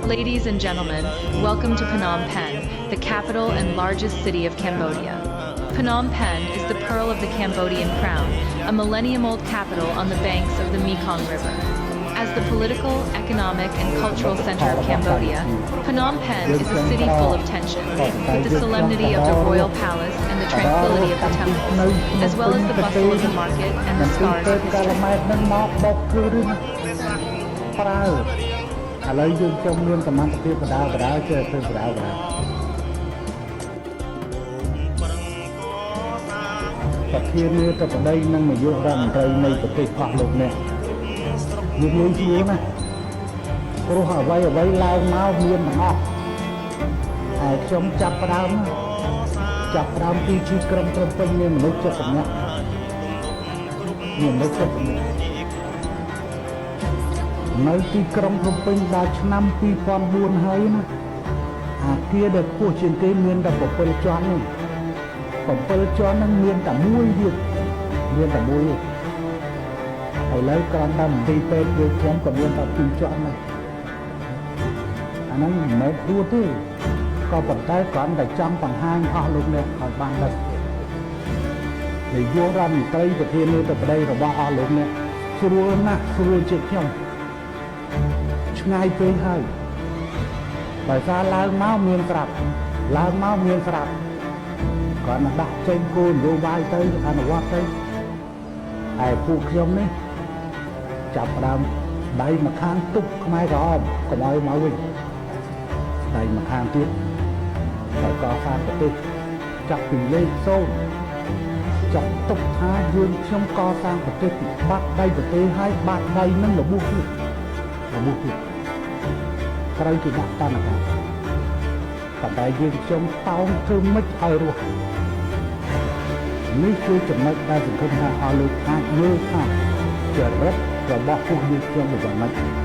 Ladies and gentlemen, welcome to Phnom Penh, the capital and largest city of Cambodia. Phnom Penh is the pearl of the Cambodian crown, a millennium-old capital on the banks of the Mekong River. As the political, economic, and cultural center of Cambodia, Phnom Penh is a city full of tension, with the solemnity of the royal palace and the tranquility of the temples, as well as the bustle of the market and the scars of history. ឥឡូវយើងចង់មានសមត្ថភាពបដាបដាចេះធ្វើបដាបដាប្រធាននាយកបដីនិងនាយករដ្ឋមន្ត្រីនៃប្រទេសអស់លោកនេះយើងងាយស្រួលណាស់ព្រោះអ្វីឡើងមកមានទាំងអស់ហើយខ្ញុំចាប់ផ្ដើមពីជីក្រុងព្រំពេញមានមនុស្ស70នាក់មានមនុស្ស70នាក់នៅទីក្រុងភ្នំពេញដល់ឆ្នាំ2004ហើយណាអាគារដែលខ្ពស់ជាងគេមានតែ7ជាន់នេះ7ជាន់ហ្នឹងមានតែមួយទៀតឥឡូវក្រំតាមទីពេទ្យយើងខ្ញុំក៏មានតែ2ជាន់ដែរអាហ្នឹងមិនមែនដួលទេក៏ប៉ុន្តែគ្រាន់តែចង់បង្ហាញអស់លោកអ្នកឲ្យបានដឹងនាយករដ្ឋមន្ត្រីប្រធាននាយកបដីរបស់អស់លោកអ្នកស្រួលណាស់ស្រួលជាងខ្ញុំឆ្ងាយពេកហើយបើសារឡើងមកមានស្រាប់គាត់មកដាក់ចេញគោលនយោបាយទៅអនុវត្តទៅហើយពួកខ្ញុំនេះចាប់ផ្ដើមដៃម្ខាងទប់ខ្មែរក្រហមកុំឲ្យមកវិញដៃម្ខាងទៀតតែកសាងប្រទេសចាប់ពីលេខ0ចាប់ទុកថាយើងខ្ញុំកសាងប្រទេសពីបាត់ដៃប្រទេសហើយបាត់ដៃនឹងរបួសទៀតត្រូវគេដាក់តណ្ហាប៉ុន្តែយើងខ្ញុំតោងធ្វើម៉េចឲ្យរស់នេះគឺចំណុចដែលសង្គមថាអស់លោកអាចមើលថាចរិតរបស់ពួកយើងខ្ញុំយ៉ាងម៉េច